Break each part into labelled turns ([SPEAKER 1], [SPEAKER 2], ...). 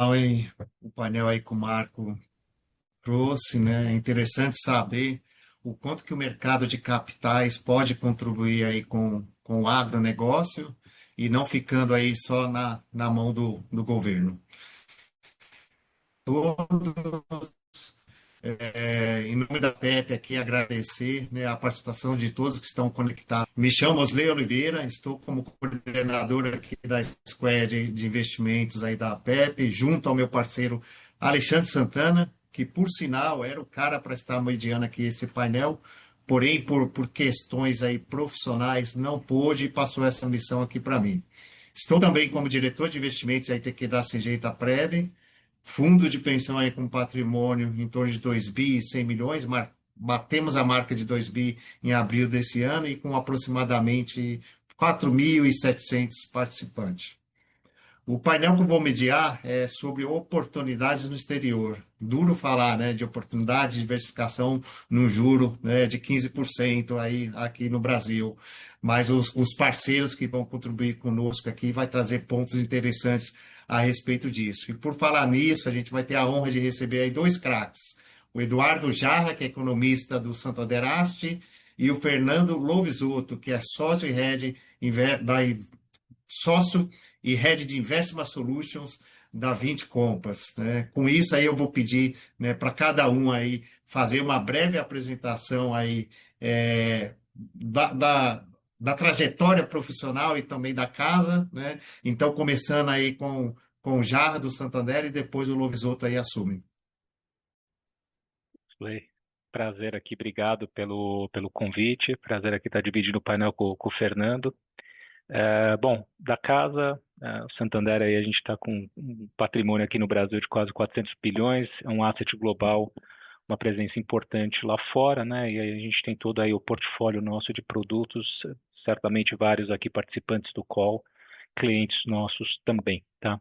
[SPEAKER 1] Hein? O painel aí que o Marco trouxe, né? É interessante saber o quanto que o mercado de capitais pode contribuir aí com o agronegócio e não ficando aí só na mão do governo. Em nome da PEP aqui, agradecer, né, a participação de todos que estão conectados. Me chamo Osley Oliveira, estou como coordenador aqui da Square de investimentos aí da PEP, junto ao meu parceiro Alexandre Santana, que por sinal era o cara para estar mediando aqui esse painel, porém por questões aí profissionais não pôde e passou essa missão aqui para mim. Estou também como diretor de investimentos aí aqui da CG Prev, fundo de pensão aí com patrimônio em torno de 2 bi e 100 milhões, batemos a marca de 2 bi em abril desse ano e com aproximadamente 4.700 participantes. O painel que eu vou mediar é sobre oportunidades no exterior. Duro falar, né, de oportunidade de diversificação no juro, né, de 15% aí aqui no Brasil. Mas os parceiros que vão contribuir conosco aqui vai trazer pontos interessantes a respeito disso. E por falar nisso, a gente vai ter a honra de receber aí dois craques. O Eduardo Jarra, que é economista do Santander Asti, e o Fernando Lovisotto, que é sócio e head da sócio e head de Investment Solutions da 20 Compass, né? Com isso aí eu vou pedir, né, para cada um aí fazer uma breve apresentação aí da trajetória profissional e também da casa, né? Então começando aí com o Jarra do Santander e depois o Lovisotto aí assume.
[SPEAKER 2] Lei. Prazer aqui, obrigado pelo convite. Prazer aqui estar dividindo o painel com o Fernando. Bom, da casa, o Santander aí a gente está com um patrimônio aqui no Brasil de quase 400 bilhões, é um asset global, uma presença importante lá fora, né? E aí a gente tem todo aí o portfólio nosso de produtos, certamente vários aqui participantes do call, clientes nossos também, tá?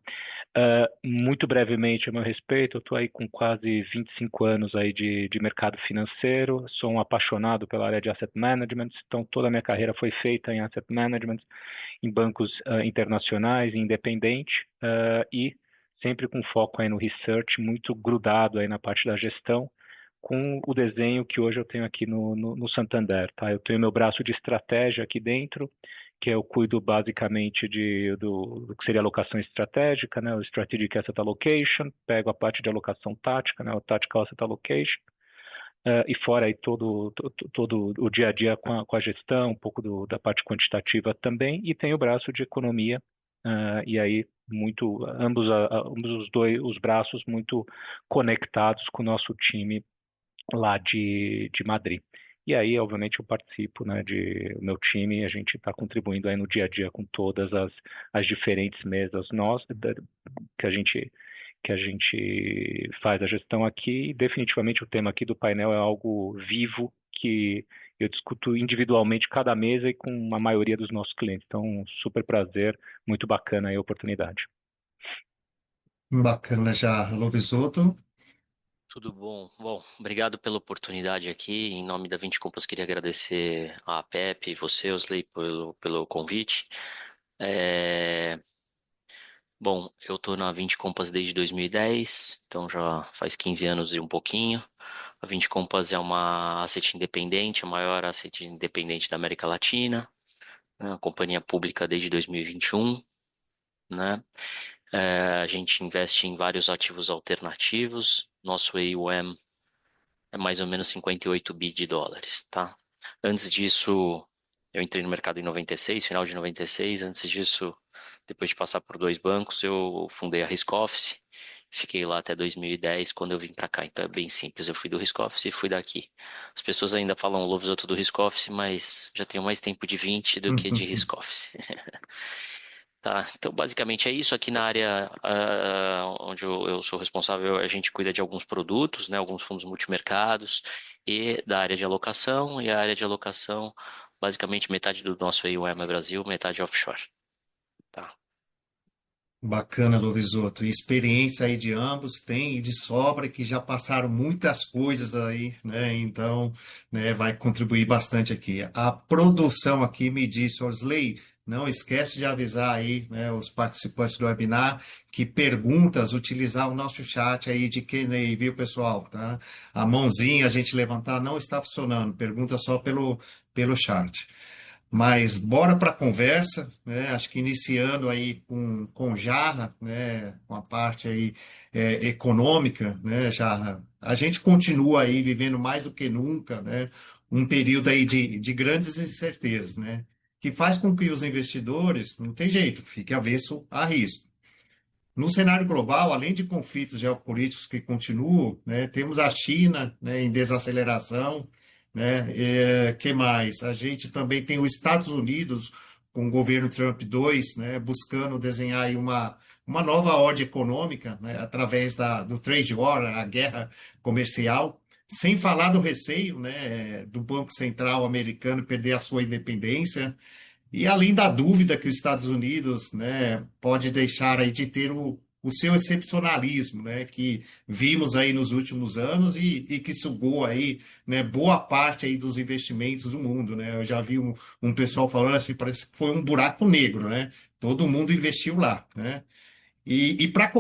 [SPEAKER 2] Muito brevemente a meu respeito, eu estou aí com quase 25 anos aí de mercado financeiro, sou um apaixonado pela área de asset management, então toda a minha carreira foi feita em asset management, em bancos internacionais, independente, e sempre com foco aí no research, muito grudado aí na parte da gestão, com o desenho que hoje eu tenho aqui no Santander, tá? Eu tenho meu braço de estratégia aqui dentro, que eu cuido basicamente do que seria alocação estratégica, né, o Strategic Asset Allocation, pego a parte de alocação tática, né, o Tactical Asset Allocation, e fora aí todo o dia a dia com a gestão, um pouco da parte quantitativa também, e tem o braço de economia, e aí ambos os braços muito conectados com o nosso time lá de Madrid. E aí, obviamente, eu participo, né, o meu time, a gente está contribuindo aí no dia a dia com todas as diferentes mesas que a gente que a gente faz a gestão aqui. E definitivamente o tema aqui do painel é algo vivo que eu discuto individualmente cada mesa e com a maioria dos nossos clientes. Então, um super prazer, muito bacana aí a oportunidade.
[SPEAKER 1] Bacana já, Lovisotto.
[SPEAKER 3] Tudo bom? Bom, obrigado pela oportunidade aqui. Em nome da 20 Compras, queria agradecer a Pepe e você, Osley, pelo convite. É, Bom, eu estou na 20 Compras desde 2010, então já faz 15 anos e um pouquinho. A 20 Compras é uma asset independente, a maior asset independente da América Latina, né? Uma companhia pública desde 2021, né? A gente investe em vários ativos alternativos. Nosso AUM é mais ou menos 58 bi de dólares, tá? Antes disso, eu entrei no mercado em 96, final de 96. Antes disso, depois de passar por dois bancos, eu fundei a Risk Office. Fiquei lá até 2010, quando eu vim para cá. Então é bem simples, eu fui do Risk Office e fui daqui. As pessoas ainda falam Louvos do Risk Office, mas já tenho mais tempo de 20 do que de Risk Office. Tá, então basicamente é isso. Aqui na área onde eu sou responsável, a gente cuida de alguns produtos, né, alguns fundos multimercados e da área de alocação. E a área de alocação, basicamente metade do nosso AUM é Brasil, metade offshore. Tá.
[SPEAKER 1] Bacana, Lovisotto. E experiência aí de ambos tem e de sobra que já passaram muitas coisas aí, né? Então, né, vai contribuir bastante aqui. A produção aqui me disse, Orsley, não esquece de avisar aí, né, os participantes do webinar que perguntas, utilizar o nosso chat aí de Q&A, viu, pessoal? Tá? A mãozinha a gente levantar não está funcionando, pergunta só pelo chat. Mas bora para a conversa, né? Acho que iniciando aí com Jarra, né? Com a parte aí econômica, né? Jarra, a gente continua aí vivendo mais do que nunca, né? Um período aí de grandes incertezas, né? Que faz com que os investidores, não tem jeito, fiquem avesso a risco. No cenário global, além de conflitos geopolíticos que continuam, né, temos a China, né, em desaceleração, né, que mais? A gente também tem os Estados Unidos com o governo Trump 2, né, buscando desenhar aí uma nova ordem econômica, né, através do trade war, a guerra comercial, sem falar do receio, né, do Banco Central americano perder a sua independência, e além da dúvida que os Estados Unidos, né, pode deixar aí de ter o seu excepcionalismo, né, que vimos aí nos últimos anos e que sugou aí, né, boa parte aí dos investimentos do mundo, né? Eu já vi um pessoal falando assim, parece que foi um buraco negro, né? Todo mundo investiu lá, né? E para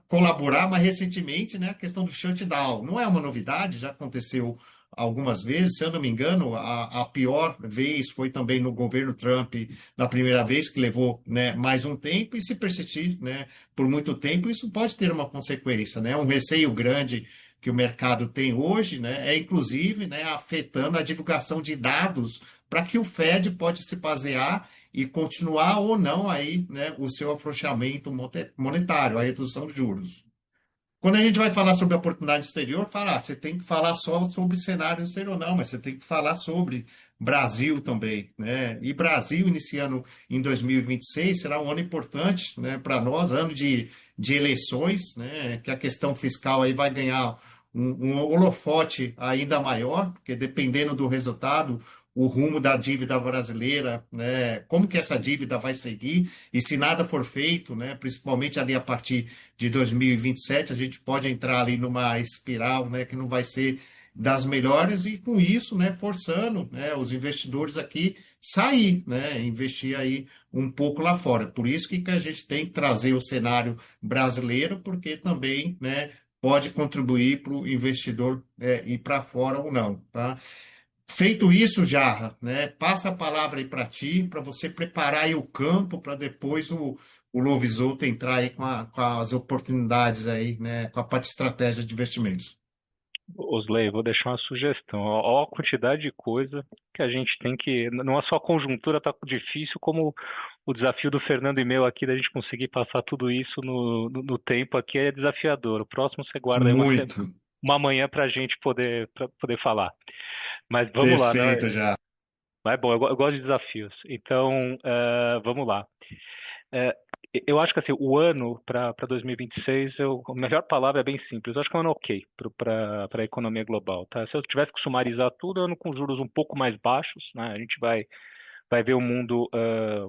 [SPEAKER 1] colaborar mais recentemente, né, a questão do shutdown. Não é uma novidade, já aconteceu algumas vezes. Se eu não me engano, a pior vez foi também no governo Trump, na primeira vez, que levou, né, mais um tempo, e se persistir, né, por muito tempo, isso pode ter uma consequência, né? Um receio grande que o mercado tem hoje, né, é inclusive, né, afetando a divulgação de dados para que o Fed pode se basear e continuar ou não aí, né, o seu afrouxamento monetário, a redução de juros. Quando a gente vai falar sobre a oportunidade exterior, você tem que falar só sobre cenário exterior, não, mas você tem que falar sobre Brasil também, né? E Brasil, iniciando em 2026, será um ano importante, né, para nós, ano de eleições, né, que a questão fiscal aí vai ganhar um holofote ainda maior, porque dependendo do resultado, o rumo da dívida brasileira, né, como que essa dívida vai seguir, e se nada for feito, né, principalmente ali a partir de 2027, a gente pode entrar ali numa espiral, né, que não vai ser das melhores, e com isso, né, forçando, né, os investidores aqui sair, né, investir aí um pouco lá fora. Por isso que a gente tem que trazer o cenário brasileiro, porque também, né, pode contribuir para o investidor ir para fora ou não, tá? Feito isso, Jarra, né, passa a palavra aí para ti, para você preparar aí o campo para depois o Lovisoto entrar aí com as oportunidades aí, né, com a parte de estratégia de investimentos.
[SPEAKER 2] Osley, vou deixar uma sugestão. Olha a quantidade de coisa que a gente tem que. Não é só a conjuntura tá difícil, como o desafio do Fernando e meu aqui da gente conseguir passar tudo isso no tempo aqui é desafiador. O próximo você guarda aí
[SPEAKER 1] Muito.
[SPEAKER 2] uma manhã para a gente poder falar. Mas vamos lá, né?
[SPEAKER 1] Perfeito, já.
[SPEAKER 2] Mas bom, eu gosto de desafios. Então, vamos lá. É, eu acho que assim, o ano para 2026, a melhor palavra é bem simples. Eu acho que é um ano ok para a economia global. Tá? Se eu tivesse que sumarizar tudo, é um ano com juros um pouco mais baixos. Né? A gente vai ver o mundo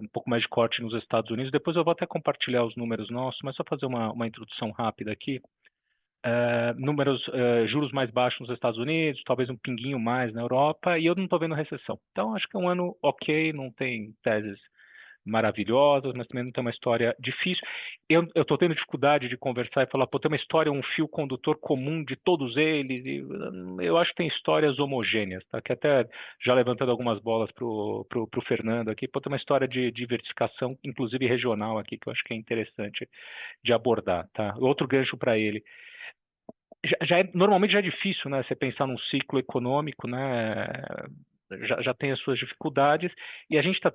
[SPEAKER 2] um pouco mais de corte nos Estados Unidos. Depois eu vou até compartilhar os números nossos, mas só fazer uma introdução rápida aqui. Juros mais baixos nos Estados Unidos, talvez um pinguinho mais na Europa, e eu não estou vendo recessão. Então, acho que é um ano ok, não tem teses maravilhosas, mas também não tem uma história difícil. Eu estou tendo dificuldade de conversar e falar, pô, tem uma história, um fio condutor comum de todos eles, e eu acho que tem histórias homogêneas, tá? Que até já levantando algumas bolas pro Fernando aqui, pô, tem uma história de diversificação, inclusive regional aqui, que eu acho que é interessante de abordar, tá? Outro gancho para ele. Normalmente já é difícil, né? Você pensar num ciclo econômico, né? Já tem as suas dificuldades e a gente está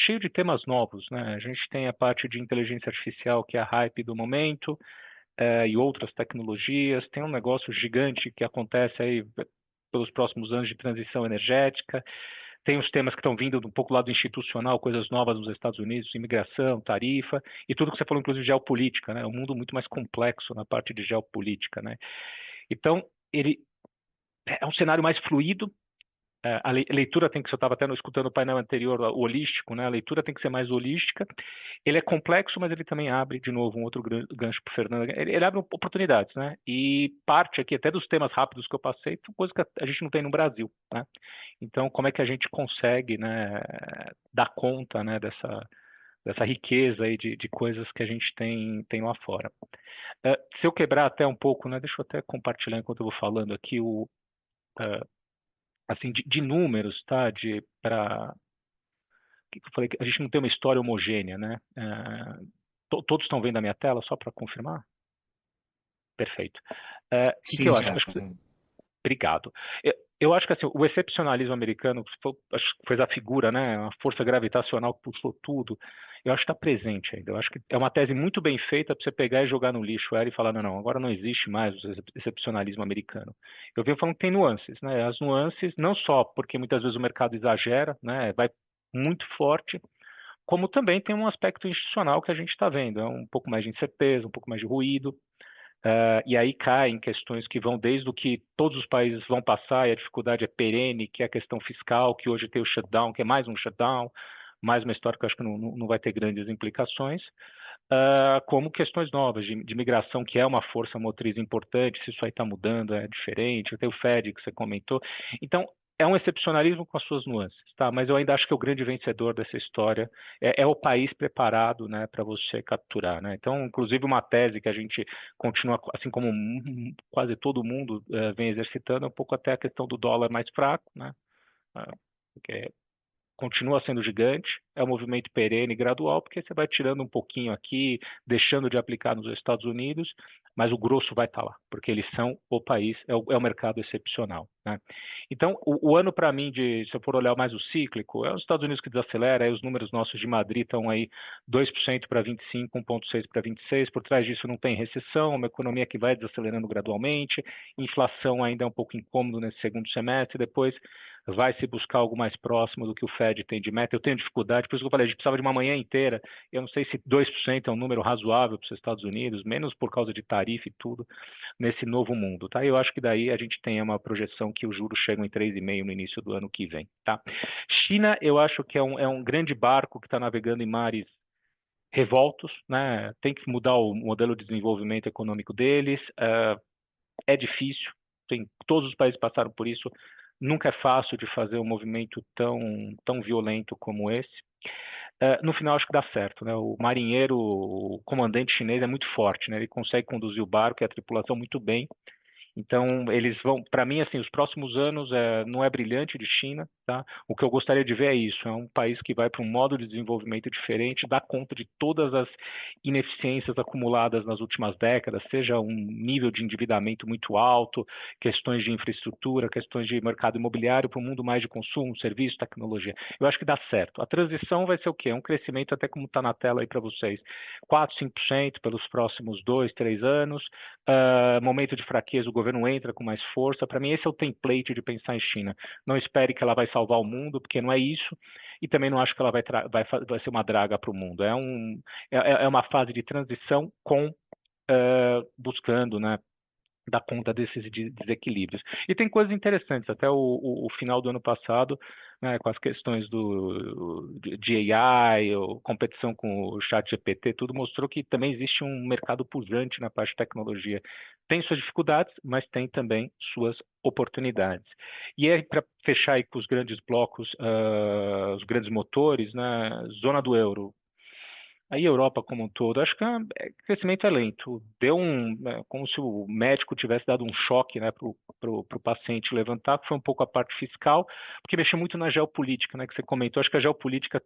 [SPEAKER 2] cheio de temas novos, né? A gente tem a parte de inteligência artificial, que é a hype do momento, e outras tecnologias. Tem um negócio gigante que acontece aí pelos próximos anos de transição energética. Tem os temas que estão vindo um pouco do lado institucional, coisas novas nos Estados Unidos, imigração, tarifa, e tudo que você falou, inclusive, de geopolítica, né? Um mundo muito mais complexo na parte de geopolítica, né? Então, ele é um cenário mais fluido. A leitura tem que ser, eu estava até escutando o painel anterior, o holístico, né? A leitura tem que ser mais holística. Ele é complexo, mas ele também abre, de novo, um outro gancho para o Fernando. Ele abre oportunidades, né? E parte aqui, até dos temas rápidos que eu passei, são coisas que a gente não tem no Brasil, né? Então, como é que a gente consegue, né, dar conta, né, dessa riqueza aí de coisas que a gente tem lá fora. Se eu quebrar até um pouco, né, deixa eu até compartilhar enquanto eu vou falando aqui assim, de números, tá? Que eu falei que a gente não tem uma história homogênea, né? Todos estão vendo a minha tela, só para confirmar? Perfeito. Que
[SPEAKER 1] Sim,
[SPEAKER 2] eu acho?
[SPEAKER 1] já.
[SPEAKER 2] Obrigado. Eu acho que assim, o excepcionalismo americano, acho que foi a figura, né, a força gravitacional que puxou tudo, eu acho que está presente ainda. Eu acho que é uma tese muito bem feita para você pegar e jogar no lixo ela e falar, não, agora não existe mais o excepcionalismo americano. Eu venho falando que tem nuances, né? As nuances, não só porque muitas vezes o mercado exagera, né, vai muito forte, como também tem um aspecto institucional que a gente está vendo, é um pouco mais de incerteza, um pouco mais de ruído, e aí cai em questões que vão desde o que todos os países vão passar, e a dificuldade é perene, que é a questão fiscal, que hoje tem o shutdown, que é mais um shutdown, mais uma história que eu acho que não vai ter grandes implicações, como questões novas de migração, que é uma força motriz importante, se isso aí está mudando, é diferente, tem o Fed que você comentou. Então, é um excepcionalismo com as suas nuances, tá? Mas eu ainda acho que o grande vencedor dessa história é o país preparado, né, para você capturar, né? Então, inclusive, uma tese que a gente continua, assim como quase todo mundo vem exercitando, é um pouco até a questão do dólar mais fraco, né? Porque continua sendo gigante, é um movimento perene e gradual, porque você vai tirando um pouquinho aqui, deixando de aplicar nos Estados Unidos, mas o grosso vai estar lá, porque eles são o país, é o mercado excepcional, né? Então, o ano para mim, se eu for olhar mais o cíclico, é os Estados Unidos que desacelera, aí os números nossos de Madrid estão aí 2% para 25, 1,6% para 26%, por trás disso não tem recessão, uma economia que vai desacelerando gradualmente, inflação ainda é um pouco incômodo nesse segundo semestre, depois vai se buscar algo mais próximo do que o Fed tem de meta. Eu tenho dificuldade, por isso que eu falei, a gente precisava de uma manhã inteira. Eu não sei se 2% é um número razoável para os Estados Unidos, menos por causa de tarifa e tudo, nesse novo mundo, tá? Eu acho que daí a gente tem uma projeção que os juros chegam em 3,5 no início do ano que vem, tá? China, eu acho que é um grande barco que está navegando em mares revoltos, né? Tem que mudar o modelo de desenvolvimento econômico deles, é difícil, todos os países passaram por isso, nunca é fácil de fazer um movimento tão violento como esse. No final, acho que dá certo, né? O marinheiro, o comandante chinês é muito forte, né? Ele consegue conduzir o barco e a tripulação muito bem. Então, eles vão, para mim, assim, os próximos anos não é brilhante de China, tá? O que eu gostaria de ver é isso, é um país que vai para um modo de desenvolvimento diferente, dá conta de todas as ineficiências acumuladas nas últimas décadas, seja um nível de endividamento muito alto, questões de infraestrutura, questões de mercado imobiliário para um mundo mais de consumo, serviço, tecnologia. Eu acho que dá certo. A transição vai ser o quê? Um crescimento, até como está na tela aí para vocês, 4, 5% pelos próximos 2, 3 anos, momento de fraqueza, o governo entra com mais força. Para mim, esse é o template de pensar em China. Não espere que ela vai salvar o mundo, porque não é isso, e também não acho que ela vai ser uma draga para o mundo. É uma fase de transição buscando, né, dar conta desses desequilíbrios. E tem coisas interessantes, até o final do ano passado, né, com as questões de AI, ou competição com o chat GPT, tudo mostrou que também existe um mercado pujante na parte de tecnologia. Tem suas dificuldades, mas tem também suas oportunidades. E aí, para fechar aí com os grandes blocos, os grandes motores, né, zona do euro, aí a Europa como um todo, acho que o crescimento é lento. Como se o médico tivesse dado um choque, né, para o paciente levantar, que foi um pouco a parte fiscal, porque mexeu muito na geopolítica, né, que você comentou. Acho que a geopolítica,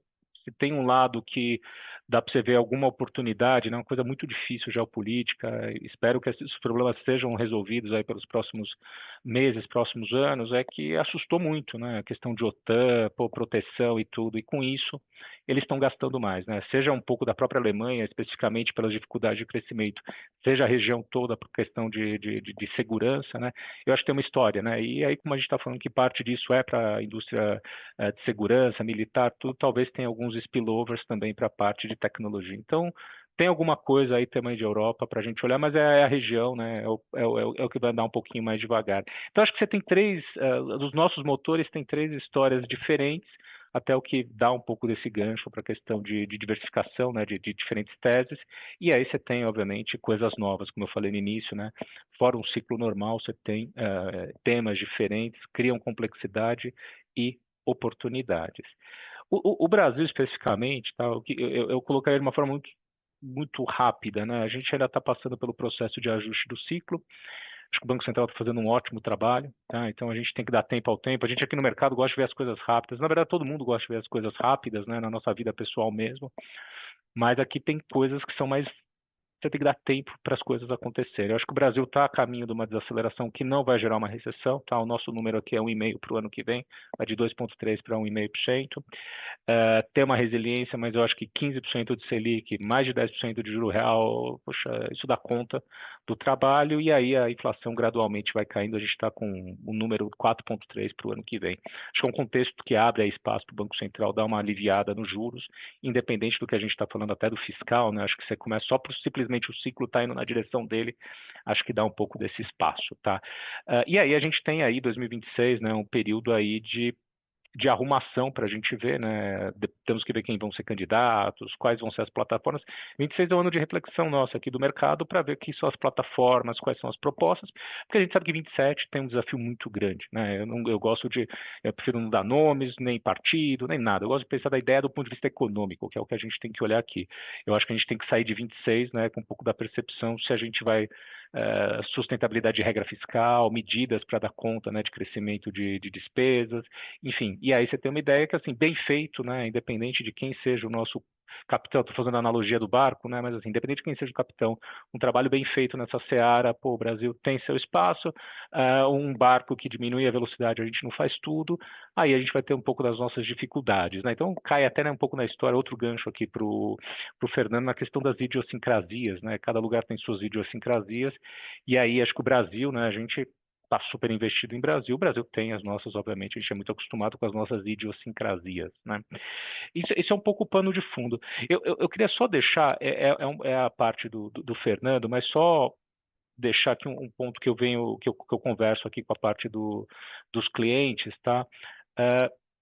[SPEAKER 2] se tem um lado que dá para você ver alguma oportunidade, né, uma coisa muito difícil geopolítica. Espero que esses problemas sejam resolvidos aí pelos próximos meses, próximos anos, é que assustou muito, né, a questão de OTAN, proteção e tudo, e com isso eles estão gastando mais, né? Seja um pouco da própria Alemanha, especificamente pelas dificuldades de crescimento, seja a região toda por questão de segurança, né? Eu acho que tem uma história, né? E aí, como a gente está falando que parte disso é para a indústria de segurança, militar, tudo, talvez tenha alguns spillovers também para a parte de tecnologia. Então, tem alguma coisa aí também de Europa para a gente olhar, mas é a região, né? É o que vai andar um pouquinho mais devagar. Então, acho que você tem dos nossos motores tem 3 histórias diferentes, até o que dá um pouco desse gancho para a questão de diversificação, né, de diferentes teses, e aí você tem, obviamente, coisas novas, como eu falei no início, né, fora um ciclo normal, você tem temas diferentes, criam complexidade e oportunidades. O Brasil especificamente, tá, eu colocaria de uma forma muito rápida, né? A gente ainda está passando pelo processo de ajuste do ciclo. Acho que o Banco Central está fazendo um ótimo trabalho, tá? Então a gente tem que dar tempo ao tempo. A gente aqui no mercado gosta de ver as coisas rápidas. Na verdade, todo mundo gosta de ver as coisas rápidas, né? Na nossa vida pessoal mesmo. Mas aqui tem coisas que são mais. Você tem que dar tempo para as coisas acontecerem. Eu acho que o Brasil está a caminho de uma desaceleração que não vai gerar uma recessão, tá? O nosso número aqui é 1,5% para o ano que vem, vai de 2,3% para 1,5%. Tem uma resiliência, mas eu acho que 15% de Selic, mais de 10% de juro real, poxa, isso dá conta do trabalho, e aí a inflação gradualmente vai caindo. A gente está com um número 4,3% para o ano que vem. Acho que é um contexto que abre aí espaço para o Banco Central dar uma aliviada nos juros, independente do que a gente está falando até do fiscal, né? Acho que você começa só por simplesmente o ciclo está indo na direção dele, acho que dá um pouco desse espaço, tá? E aí a gente tem aí 2026, né, um período aí de arrumação para a gente ver, né? Temos que ver quem vão ser candidatos, quais vão ser as plataformas. 26 é um ano de reflexão nossa aqui do mercado para ver quem são as plataformas, quais são as propostas, porque a gente sabe que 27 tem um desafio muito grande, né? Eu prefiro não dar nomes, nem partido, nem nada. Eu gosto de pensar da ideia do ponto de vista econômico, que é o que a gente tem que olhar aqui. Eu acho que a gente tem que sair de 26, né, com um pouco da percepção se a gente vai sustentabilidade de regra fiscal, medidas para dar conta, né, de crescimento de despesas, enfim. E aí você tem uma ideia que, assim, bem feito, né, independente de quem seja o nosso capitão, estou fazendo a analogia do barco, né, mas assim, independente de quem seja o capitão, um trabalho bem feito nessa seara, pô, o Brasil tem seu espaço, um barco que diminui a velocidade, a gente não faz tudo, aí a gente vai ter um pouco das nossas dificuldades, né, então cai até, né, um pouco na história, outro gancho aqui para o Fernando, na questão das idiosincrasias, né, cada lugar tem suas idiosincrasias, e aí acho que o Brasil, né, a gente está super investido em Brasil. O Brasil tem as nossas, obviamente, a gente é muito acostumado com as nossas idiosincrasias, né? Isso é um pouco o pano de fundo. Eu queria só deixar, é a parte do Fernando, mas só deixar aqui um ponto que eu converso aqui com a parte dos clientes, tá?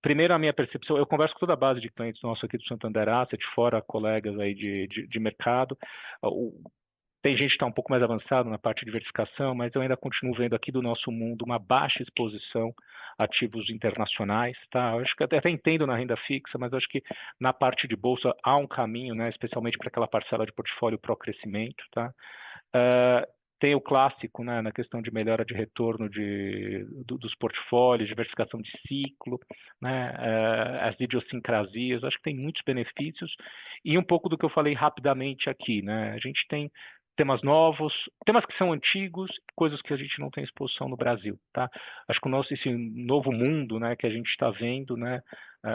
[SPEAKER 2] Primeiro, a minha percepção, eu converso com toda a base de clientes nossos aqui do Santander Asset, fora colegas aí de mercado. Tem gente que está um pouco mais avançado na parte de diversificação, mas eu ainda continuo vendo aqui do nosso mundo uma baixa exposição a ativos internacionais, tá? Eu acho que até entendo na renda fixa, mas eu acho que na parte de bolsa há um caminho, né, especialmente para aquela parcela de portfólio pró-crescimento, tá? Tem o clássico, né, na questão de melhora de retorno dos portfólios, diversificação de ciclo, né, as idiosincrasias, acho que tem muitos benefícios, e um pouco do que eu falei rapidamente aqui, né, a gente tem temas novos, temas que são antigos, coisas que a gente não tem exposição no Brasil, tá? Acho que esse novo mundo, né, que a gente está vendo, né,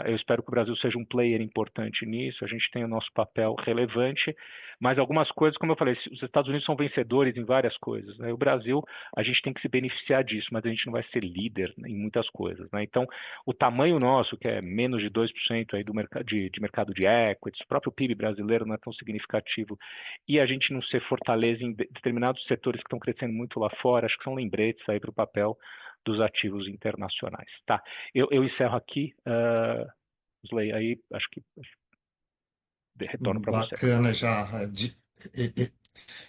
[SPEAKER 2] eu espero que o Brasil seja um player importante nisso, a gente tem o nosso papel relevante, mas algumas coisas, como eu falei, os Estados Unidos são vencedores em várias coisas, né? O Brasil, a gente tem que se beneficiar disso, mas a gente não vai ser líder em muitas coisas, né? Então, o tamanho nosso, que é menos de 2% aí de mercado de equities, o próprio PIB brasileiro não é tão significativo, e a gente não ser fortaleza em determinados setores que estão crescendo muito lá fora, acho que são lembretes aí para o papel dos ativos internacionais, tá? Eu encerro aqui, Slay, aí acho que retorno para você.
[SPEAKER 1] Bacana já.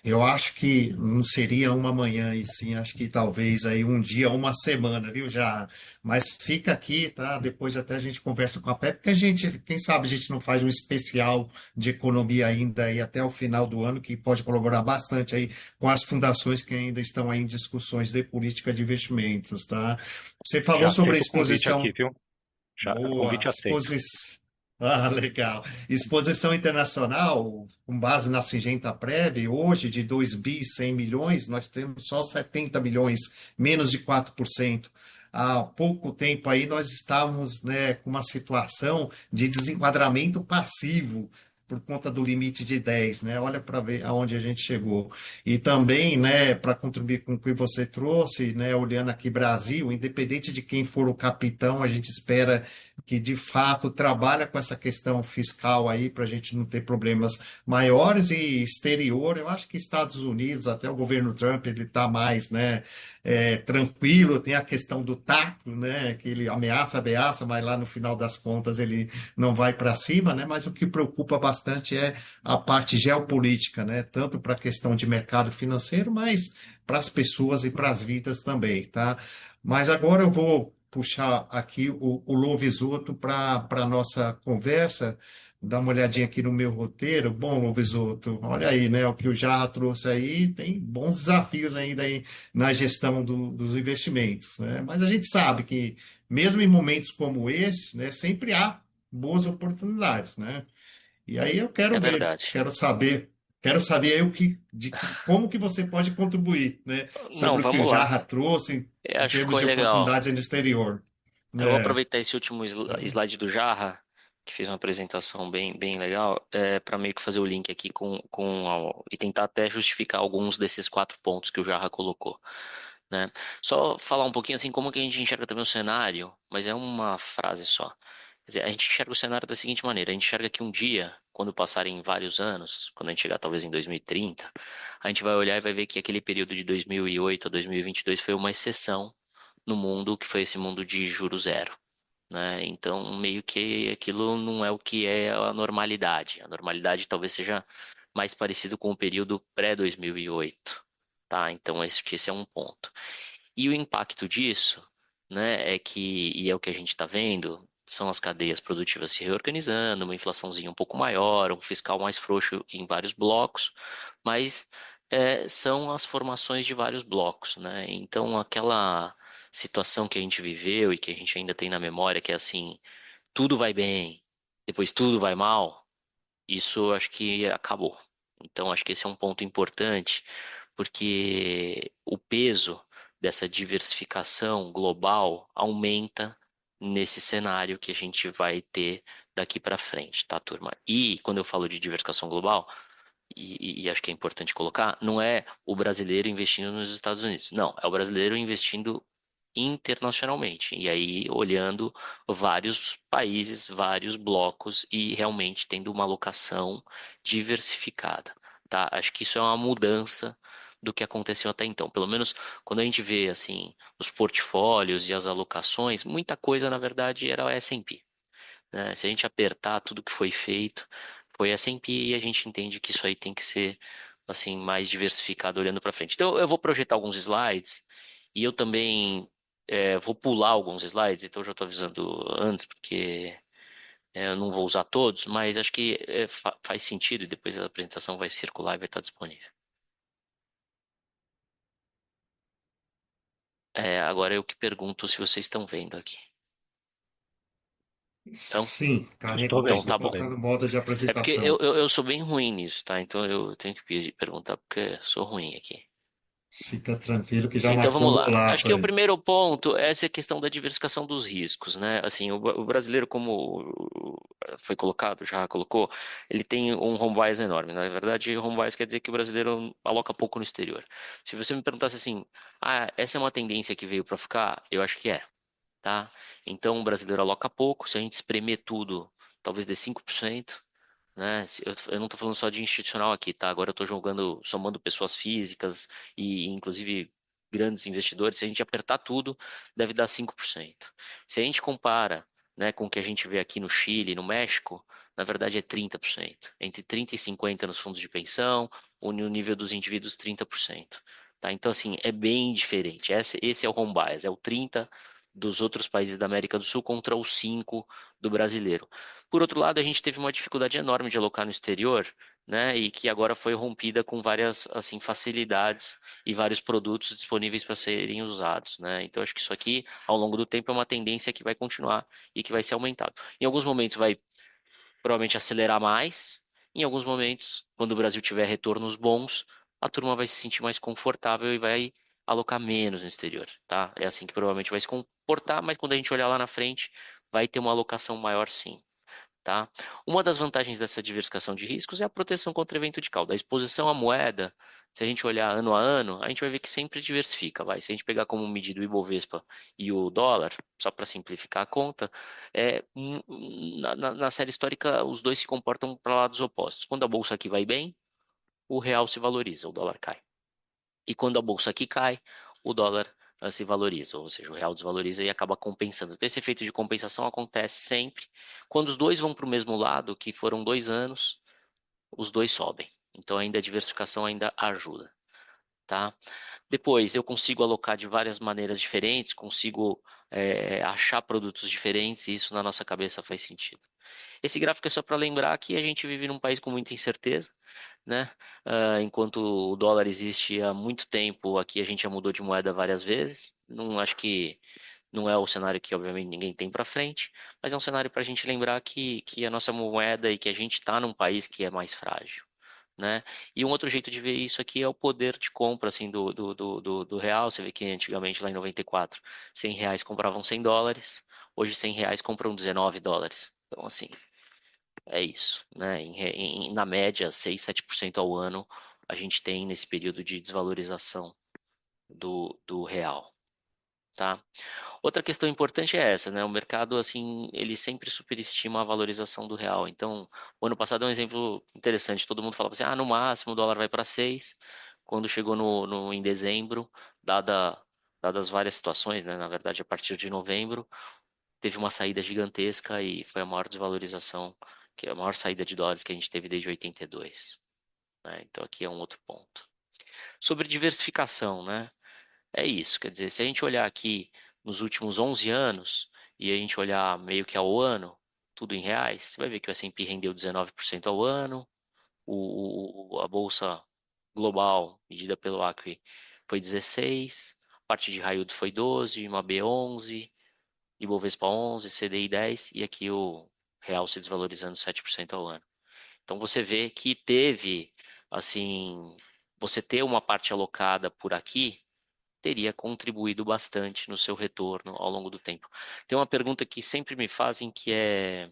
[SPEAKER 1] Eu acho que não seria uma manhã, e sim, acho que talvez aí um dia, uma semana, viu, já. Mas fica aqui, tá? Depois até a gente conversa com a Pepe, porque a gente, quem sabe a gente não faz um especial de economia ainda aí até o final do ano, que pode colaborar bastante aí com as fundações que ainda estão aí em discussões de política de investimentos, tá? Você falou
[SPEAKER 2] Já
[SPEAKER 1] sobre a
[SPEAKER 2] aceito o convite
[SPEAKER 1] exposição.
[SPEAKER 2] aqui, viu? Já,
[SPEAKER 1] Boa,
[SPEAKER 2] convite aceito.
[SPEAKER 1] legal. Exposição internacional, com base na Syngenta Prev, hoje de 2 bi 100 milhões, nós temos só 70 milhões, menos de 4%. Há pouco tempo aí nós estávamos, né, com uma situação de desenquadramento passivo por conta do limite de 10, né? Olha para ver aonde a gente chegou. E também, né, para contribuir com o que você trouxe, né, olhando aqui Brasil, independente de quem for o capitão, a gente espera que de fato trabalha com essa questão fiscal aí para a gente não ter problemas maiores e exterior. Eu acho que Estados Unidos, até o governo Trump, ele está mais, né, tranquilo. Tem a questão do taco, né, que ele ameaça, mas lá no final das contas ele não vai para cima, né? Mas o que preocupa bastante é a parte geopolítica, né? Tanto para a questão de mercado financeiro, mas para as pessoas e para as vidas também, tá? Mas agora eu vou puxar aqui o Lovisoto para a nossa conversa, dar uma olhadinha aqui no meu roteiro. Bom, Lovisoto, olha aí, né? O que o Jarra trouxe aí, tem bons desafios ainda aí na gestão dos investimentos, né? Mas a gente sabe que, mesmo em momentos como esse, né, sempre há boas oportunidades, né? E aí eu quero
[SPEAKER 3] É
[SPEAKER 1] ver,
[SPEAKER 3] verdade.
[SPEAKER 1] quero saber aí como que você pode contribuir, né,
[SPEAKER 3] Não,
[SPEAKER 1] sobre o que o
[SPEAKER 3] vamos lá.
[SPEAKER 1] Jarra trouxe
[SPEAKER 3] Eu
[SPEAKER 1] em
[SPEAKER 3] acho que
[SPEAKER 1] termos
[SPEAKER 3] ficou
[SPEAKER 1] de
[SPEAKER 3] legal.
[SPEAKER 1] oportunidades no exterior,
[SPEAKER 3] Eu vou
[SPEAKER 1] né?
[SPEAKER 3] aproveitar esse último
[SPEAKER 1] Então,
[SPEAKER 3] slide do Jarra, que fez uma apresentação bem legal, para meio que fazer o link aqui e tentar até justificar alguns desses 4 pontos que o Jarra colocou, né? Só falar um pouquinho assim como que a gente enxerga também o cenário, mas é uma frase só. Quer dizer, a gente enxerga o cenário da seguinte maneira: a gente enxerga que um dia, quando passarem vários anos, quando a gente chegar talvez em 2030, a gente vai olhar e vai ver que aquele período de 2008 a 2022 foi uma exceção no mundo, que foi esse mundo de juro zero, né? Então, meio que aquilo não é o que é a normalidade. A normalidade talvez seja mais parecido com o período pré-2008, tá? Então, esse é um ponto. E o impacto disso, né, e é o que a gente está vendo, são as cadeias produtivas se reorganizando, uma inflaçãozinha um pouco maior, um fiscal mais frouxo em vários blocos, mas são as formações de vários blocos, né? Então, aquela situação que a gente viveu e que a gente ainda tem na memória, que é assim, tudo vai bem, depois tudo vai mal, isso eu acho que acabou. Então, acho que esse é um ponto importante, porque o peso dessa diversificação global aumenta nesse cenário que a gente vai ter daqui para frente, tá, turma? E quando eu falo de diversificação global, e acho que é importante colocar, não é o brasileiro investindo nos Estados Unidos, não, é o brasileiro investindo internacionalmente, e aí olhando vários países, vários blocos e realmente tendo uma alocação diversificada, tá? Acho que isso é uma mudança do que aconteceu até então. Pelo menos quando a gente vê assim os portfólios e as alocações, muita coisa na verdade era o S&P, né? Se a gente apertar tudo que foi feito, foi S&P e a gente entende que isso aí tem que ser assim mais diversificado olhando para frente. Então eu vou projetar alguns slides e eu também vou pular alguns slides, então eu já estou avisando antes porque eu não vou usar todos, mas acho que faz sentido e depois a apresentação vai circular e vai estar disponível. Agora eu que pergunto se vocês estão vendo aqui. Então,
[SPEAKER 1] sim,
[SPEAKER 2] Estou
[SPEAKER 3] então
[SPEAKER 2] vendo,
[SPEAKER 3] tá
[SPEAKER 1] estou
[SPEAKER 3] bom.
[SPEAKER 2] estou vendo.
[SPEAKER 1] colocando modo de
[SPEAKER 3] É porque eu,
[SPEAKER 1] apresentação.
[SPEAKER 3] eu, eu sou bem ruim nisso, tá? Então eu tenho que perguntar porque sou ruim aqui.
[SPEAKER 1] Fica tranquilo que já
[SPEAKER 3] Então
[SPEAKER 1] marcou
[SPEAKER 3] vamos
[SPEAKER 1] um
[SPEAKER 3] lá. Acho
[SPEAKER 1] golaço
[SPEAKER 3] que o
[SPEAKER 1] aí.
[SPEAKER 3] primeiro ponto é essa questão da diversificação dos riscos, né? Assim, o brasileiro, como foi colocado, já colocou, ele tem um home bias enorme. Na verdade, home bias quer dizer que o brasileiro aloca pouco no exterior. Se você me perguntasse assim, essa é uma tendência que veio para ficar, eu acho que é, tá? Então o brasileiro aloca pouco, se a gente espremer tudo, talvez dê 5%, né? Eu não estou falando só de institucional aqui, tá? Agora eu estou jogando, somando pessoas físicas e inclusive grandes investidores. Se a gente apertar tudo, deve dar 5%. Se a gente compara, né, com o que a gente vê aqui no Chile, no México, na verdade é 30%. Entre 30 e 50 nos fundos de pensão, ou no nível dos indivíduos 30%. Tá? Então, assim, é bem diferente. Esse é o home bias, é o 30 dos outros países da América do Sul contra o 5 do brasileiro. Por outro lado, a gente teve uma dificuldade enorme de alocar no exterior, né, e que agora foi rompida com várias assim facilidades e vários produtos disponíveis para serem usados, né? Então acho que isso aqui, ao longo do tempo, é uma tendência que vai continuar e que vai ser aumentado. Em alguns momentos vai provavelmente acelerar mais, em alguns momentos, quando o Brasil tiver retornos bons, a turma vai se sentir mais confortável e vai alocar menos no exterior, tá? É assim que provavelmente vai se comportar, mas quando a gente olhar lá na frente, vai ter uma alocação maior sim. Tá? Uma das vantagens dessa diversificação de riscos é a proteção contra evento de cauda. A exposição à moeda, se a gente olhar ano a ano, a gente vai ver que sempre diversifica. Vai. Se a gente pegar como medida o Ibovespa e o dólar, só para simplificar a conta, na série histórica os dois se comportam para lados opostos. Quando a bolsa aqui vai bem, o real se valoriza, o dólar cai. E quando a bolsa aqui cai, o dólar se valoriza, ou seja, o real desvaloriza e acaba compensando. Então, esse efeito de compensação acontece sempre. Quando os dois vão para o mesmo lado, que foram 2 anos, os dois sobem. Então, ainda a diversificação ainda ajuda. tá? Depois, eu consigo alocar de várias maneiras diferentes, consigo achar produtos diferentes, e isso na nossa cabeça faz sentido. Esse gráfico é só para lembrar que a gente vive num país com muita incerteza, né? Enquanto o dólar existe há muito tempo, aqui a gente já mudou de moeda várias vezes. Não acho que não é o cenário que, obviamente, ninguém tem para frente, mas é um cenário para a gente lembrar que a nossa moeda e que a gente está num país que é mais frágil, né? E um outro jeito de ver isso aqui é o poder de compra, assim, do real. Você vê que antigamente, lá em 94, R$ 100 compravam US$ 100, hoje R$ 100 compram US$ 19. Então, assim, é isso, né? Na média, 6, 7% ao ano a gente tem nesse período de desvalorização do real, tá? Outra questão importante é essa, né? O mercado, assim, ele sempre superestima a valorização do real. Então, o ano passado é um exemplo interessante. Todo mundo falava assim, no máximo o dólar vai para 6. Quando chegou em dezembro, dadas várias situações, né? Na verdade, a partir de novembro, teve uma saída gigantesca e foi a maior desvalorização, que é a maior saída de dólares que a gente teve desde 82, né? Então, aqui é um outro ponto. Sobre diversificação, né? É isso, quer dizer, se a gente olhar aqui nos últimos 11 anos e a gente olhar meio que ao ano, tudo em reais, você vai ver que o S&P rendeu 19% ao ano, a bolsa global, medida pelo Acre, foi 16, a parte de high yield foi 12, uma B 11, Ibovespa 11, CDI 10 e aqui o real se desvalorizando 7% ao ano. Então você vê que teve, assim, você ter uma parte alocada por aqui teria contribuído bastante no seu retorno ao longo do tempo. Tem uma pergunta que sempre me fazem que é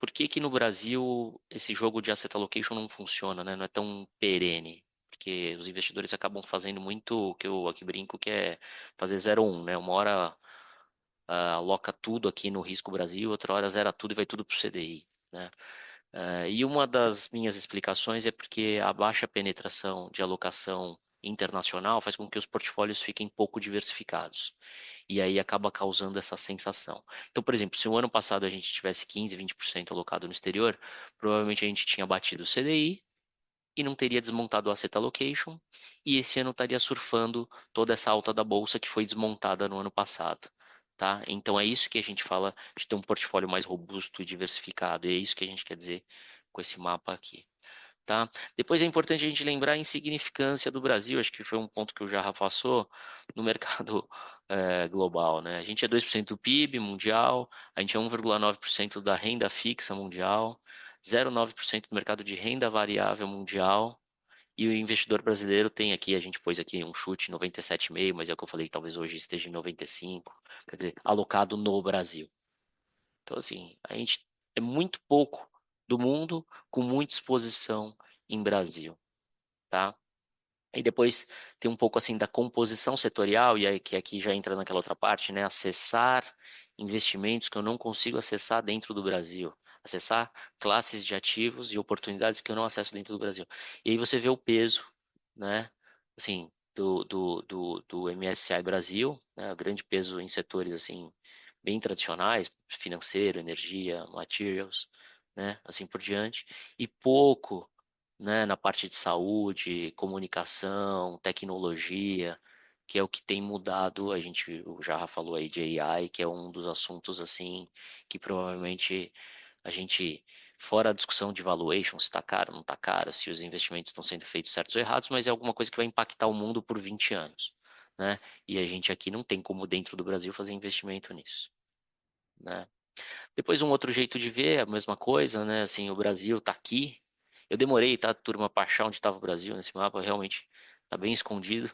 [SPEAKER 3] por que que no Brasil esse jogo de asset allocation não funciona, né? Não é tão perene? Porque os investidores acabam fazendo muito o que eu aqui brinco que é fazer 0-1, né? Uma hora aloca tudo aqui no Risco Brasil, outra hora zera tudo e vai tudo para o CDI, né? E uma das minhas explicações é porque a baixa penetração de alocação internacional faz com que os portfólios fiquem pouco diversificados. E aí acaba causando essa sensação. Então, por exemplo, se o ano passado a gente tivesse 15, 20% alocado no exterior, provavelmente a gente tinha batido o CDI e não teria desmontado o asset allocation, e esse ano estaria surfando toda essa alta da bolsa que foi desmontada no ano passado. Tá? Então é isso que a gente fala de ter um portfólio mais robusto e diversificado, e é isso que a gente quer dizer com esse mapa aqui. Tá? Depois é importante a gente lembrar a insignificância do Brasil, acho que foi um ponto que o Jarra passou no mercado global. Né? A gente é 2% do PIB mundial, a gente é 1,9% da renda fixa mundial, 0,9% do mercado de renda variável mundial, e o investidor brasileiro tem aqui, a gente pôs aqui um chute 97,5, mas é o que eu falei, talvez hoje esteja em 95, quer dizer, alocado no Brasil. Então, assim, a gente é muito pouco do mundo com muita exposição em Brasil, tá? E depois tem um pouco assim da composição setorial, e aí que aqui já entra naquela outra parte, né? Acessar investimentos que eu não consigo acessar dentro do Brasil. Acessar classes de ativos e oportunidades que eu não acesso dentro do Brasil. E aí você vê o peso, né? Assim, do MSCI Brasil, né? O grande peso em setores assim bem tradicionais, financeiro, energia, materials, né? Assim por diante, e pouco, né, na parte de saúde, comunicação, tecnologia, que é o que tem mudado. A gente já falou aí de AI, que é um dos assuntos assim que provavelmente a gente, fora a discussão de valuation, se está caro, não está caro, se os investimentos estão sendo feitos certos ou errados, mas é alguma coisa que vai impactar o mundo por 20 anos, né? E a gente aqui não tem como dentro do Brasil fazer investimento nisso, né? Depois um outro jeito de ver a mesma coisa, né? Assim, o Brasil está aqui. Eu demorei, tá, turma, para achar onde estava o Brasil nesse mapa, realmente está bem escondido.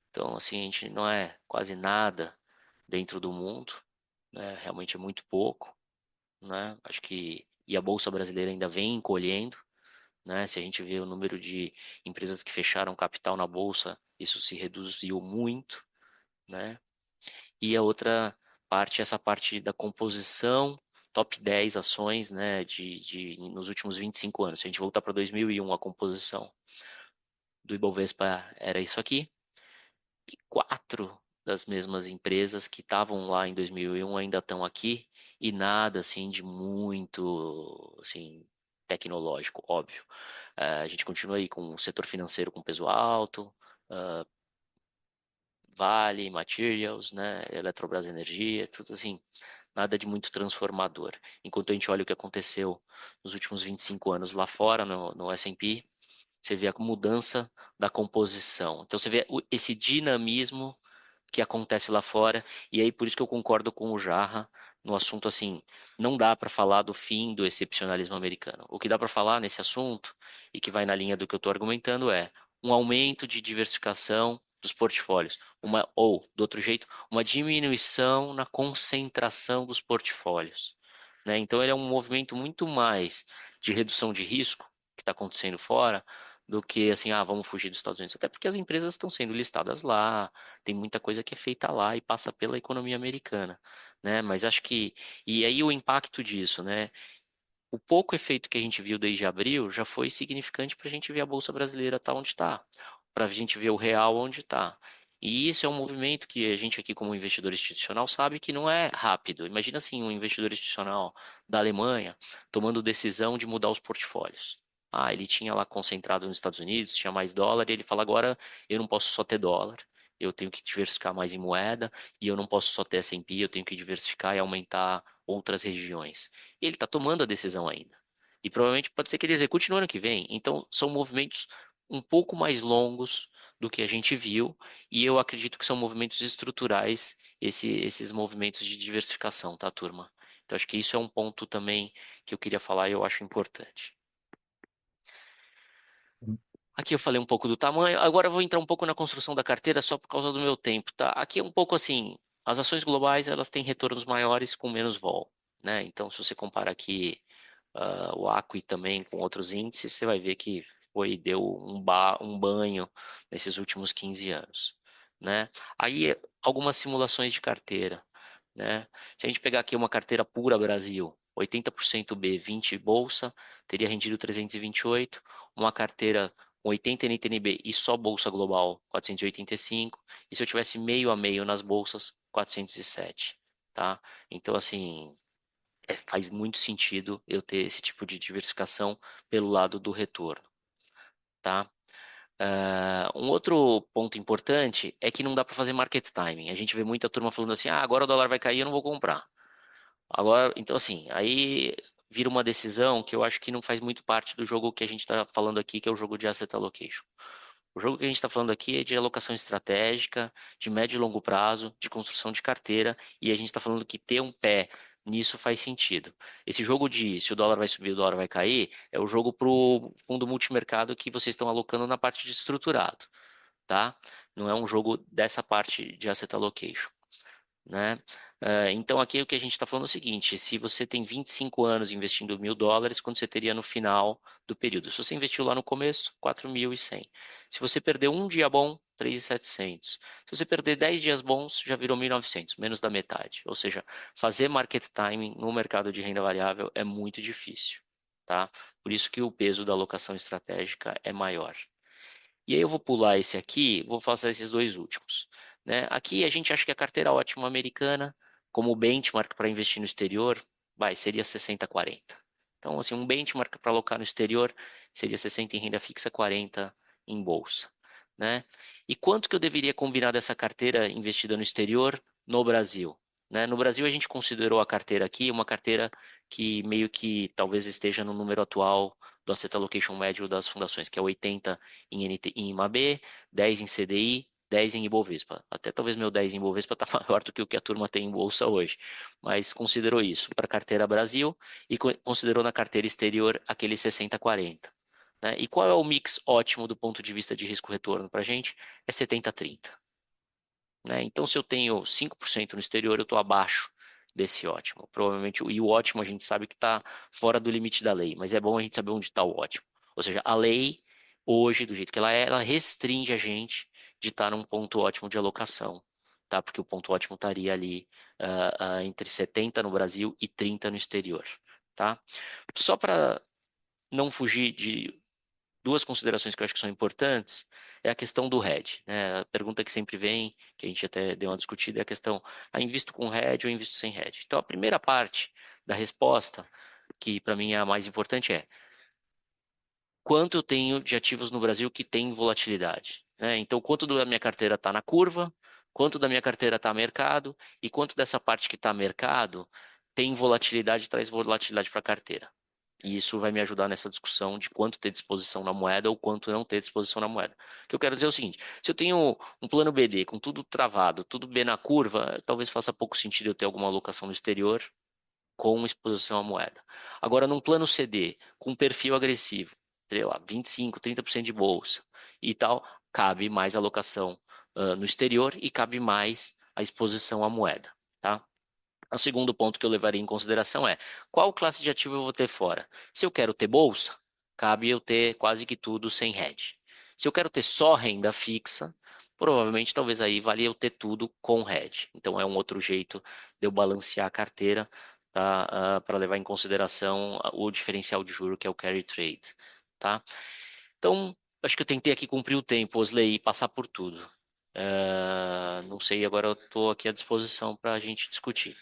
[SPEAKER 3] Então, assim, a gente não é quase nada dentro do mundo, né? Realmente é muito pouco, né? Acho que e a bolsa brasileira ainda vem encolhendo, né? Se a gente vê o número de empresas que fecharam capital na bolsa, isso se reduziu muito, né? E a outra parte, essa parte da composição, top 10 ações, né, nos últimos 25 anos. Se a gente voltar para 2001, a composição do Ibovespa era isso aqui. E quatro das mesmas empresas que estavam lá em 2001 ainda estão aqui. E nada, assim, de muito, assim, tecnológico, óbvio. A gente continua aí com o setor financeiro com peso alto, Vale, Materials, né? Eletrobras Energia, tudo assim, nada de muito transformador. Enquanto a gente olha o que aconteceu nos últimos 25 anos lá fora, no S&P, você vê a mudança da composição. Então você vê esse dinamismo que acontece lá fora, e aí por isso que eu concordo com o Jarra no assunto assim, não dá para falar do fim do excepcionalismo americano. O que dá para falar nesse assunto, e que vai na linha do que eu estou argumentando, é um aumento de diversificação dos portfólios, ou, do outro jeito, uma diminuição na concentração dos portfólios. Né? Então ele é um movimento muito mais de redução de risco que está acontecendo fora, do que assim, vamos fugir dos Estados Unidos. Até porque as empresas estão sendo listadas lá, tem muita coisa que é feita lá e passa pela economia americana, né? Mas acho que e aí o impacto disso, né? O pouco efeito que a gente viu desde abril já foi significante para a gente ver a bolsa brasileira estar onde está, para a gente ver o real onde está. E isso é um movimento que a gente aqui, como investidor institucional, sabe que não é rápido. Imagina assim, um investidor institucional da Alemanha tomando decisão de mudar os portfólios. Ele tinha lá concentrado nos Estados Unidos, tinha mais dólar, e ele fala, agora eu não posso só ter dólar, eu tenho que diversificar mais em moeda, e eu não posso só ter S&P, eu tenho que diversificar e aumentar outras regiões. E ele está tomando a decisão ainda. E provavelmente pode ser que ele execute no ano que vem. Então, são movimentos um pouco mais longos do que a gente viu, e eu acredito que são movimentos estruturais, esses movimentos de diversificação, tá, turma? Então, acho que isso é um ponto também que eu queria falar e eu acho importante. Aqui eu falei um pouco do tamanho, agora eu vou entrar um pouco na construção da carteira só por causa do meu tempo, tá? Aqui é um pouco assim, as ações globais elas têm retornos maiores com menos vol, né? Então, se você compara aqui o ACWI também com outros índices, você vai ver que deu um banho nesses últimos 15 anos, né? Aí, algumas simulações de carteira, né? Se a gente pegar aqui uma carteira pura Brasil, 80% B, 20 bolsa, teria rendido 328, uma carteira com 80 NTNB e só bolsa global, 485, e se eu tivesse meio a meio nas bolsas, 407, tá? Então, assim, faz muito sentido eu ter esse tipo de diversificação pelo lado do retorno, tá? Um outro ponto importante é que não dá para fazer market timing. A gente vê muita turma falando assim, agora o dólar vai cair, eu não vou comprar. Agora, então assim, aí vira uma decisão que eu acho que não faz muito parte do jogo que a gente está falando aqui, que é o jogo de asset allocation. O jogo que a gente está falando aqui é de alocação estratégica, de médio e longo prazo, de construção de carteira, e a gente está falando que ter um pé nisso faz sentido. Esse jogo de se o dólar vai subir, o dólar vai cair, é o jogo para o fundo multimercado que vocês estão alocando na parte de estruturado, tá? Não é um jogo dessa parte de asset allocation, né? Então aqui o que a gente está falando é o seguinte, se você tem 25 anos investindo US$ 1.000, quanto você teria no final do período? Se você investiu lá no começo, 4.100. Se você perder um dia bom, 3.700. Se você perder 10 dias bons, já virou 1.900, menos da metade. Ou seja, fazer market timing no mercado de renda variável é muito difícil, tá? Por isso que o peso da alocação estratégica é maior. E aí eu vou pular esse aqui, vou fazer esses dois últimos, né? Aqui a gente acha que a carteira ótima americana, como benchmark para investir no exterior, seria 60-40. Então, assim, um benchmark para alocar no exterior seria 60 em renda fixa, 40 em bolsa, né? E quanto que eu deveria combinar dessa carteira investida no exterior no Brasil? Né? No Brasil a gente considerou a carteira aqui uma carteira que meio que talvez esteja no número atual do asset allocation médio das fundações, que é 80 em IMAB, 10 em CDI, 10 em Ibovespa. Até talvez meu 10 em Ibovespa está maior do que o que a turma tem em bolsa hoje. Mas considerou isso para a carteira Brasil e considerou na carteira exterior aquele 60-40. Né? E qual é o mix ótimo do ponto de vista de risco-retorno para a gente? É 70-30. Né? Então, se eu tenho 5% no exterior, eu estou abaixo desse ótimo. Provavelmente, e o ótimo a gente sabe que está fora do limite da lei, mas é bom a gente saber onde está o ótimo. Ou seja, a lei, hoje, do jeito que ela é, ela restringe a gente de estar num ponto ótimo de alocação, tá? Porque o ponto ótimo estaria ali entre 70 no Brasil e 30 no exterior, tá? Só para não fugir de duas considerações que eu acho que são importantes é a questão do hedge, né? A pergunta que sempre vem, que a gente até deu uma discutida, é a questão, invisto com hedge ou invisto sem hedge? Então, a primeira parte da resposta, que para mim é a mais importante, é quanto eu tenho de ativos no Brasil que tem volatilidade, né? Então, quanto da minha carteira está na curva, quanto da minha carteira está mercado e quanto dessa parte que está mercado tem volatilidade, traz volatilidade para a carteira. E isso vai me ajudar nessa discussão de quanto ter disposição na moeda ou quanto não ter disposição na moeda. O que eu quero dizer é o seguinte: se eu tenho um plano BD com tudo travado, tudo bem na curva, talvez faça pouco sentido eu ter alguma alocação no exterior com exposição à moeda. Agora, num plano CD com perfil agressivo, sei lá, 25, 30% de bolsa e tal, cabe mais alocação no exterior e cabe mais a exposição à moeda, tá? O segundo ponto que eu levaria em consideração é qual classe de ativo eu vou ter fora. Se eu quero ter bolsa, cabe eu ter quase que tudo sem hedge. Se eu quero ter só renda fixa, provavelmente talvez aí valha eu ter tudo com hedge. Então é um outro jeito de eu balancear a carteira, tá? Para levar em consideração o diferencial de juro que é o carry trade, tá? Então acho que eu tentei aqui cumprir o tempo, Osley, e passar por tudo. Não sei, agora eu estou aqui à disposição para a gente discutir.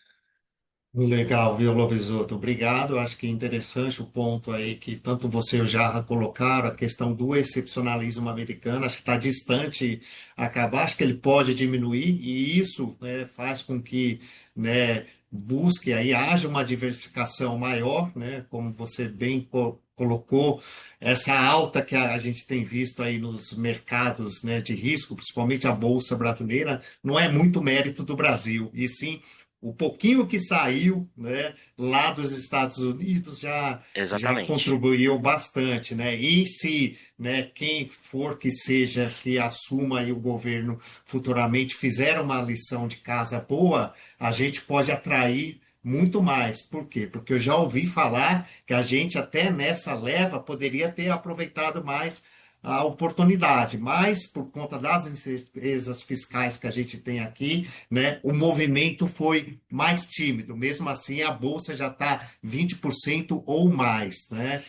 [SPEAKER 1] Legal, viu, Lovisoto? Obrigado. Acho que é interessante o ponto aí que tanto você e o Jarra colocaram, a questão do excepcionalismo americano. Acho que está distante acabar, acho que ele pode diminuir, e isso, né, faz com que, né, busque aí, haja uma diversificação maior, né, como você bem colocou, essa alta que a gente tem visto aí nos mercados, né, de risco, principalmente a Bolsa Brasileira, não é muito mérito do Brasil, e sim o pouquinho que saiu, né, lá dos Estados Unidos já
[SPEAKER 3] Exatamente.
[SPEAKER 1] contribuiu bastante, né? E se, né, quem for que seja que assuma aí o governo futuramente fizer uma lição de casa boa, a gente pode atrair muito mais. Por quê? Porque eu já ouvi falar que a gente até nessa leva poderia ter aproveitado mais a oportunidade, mas por conta das incertezas fiscais que a gente tem aqui, né, o movimento foi mais tímido. Mesmo assim, a bolsa já está 20% ou mais, né?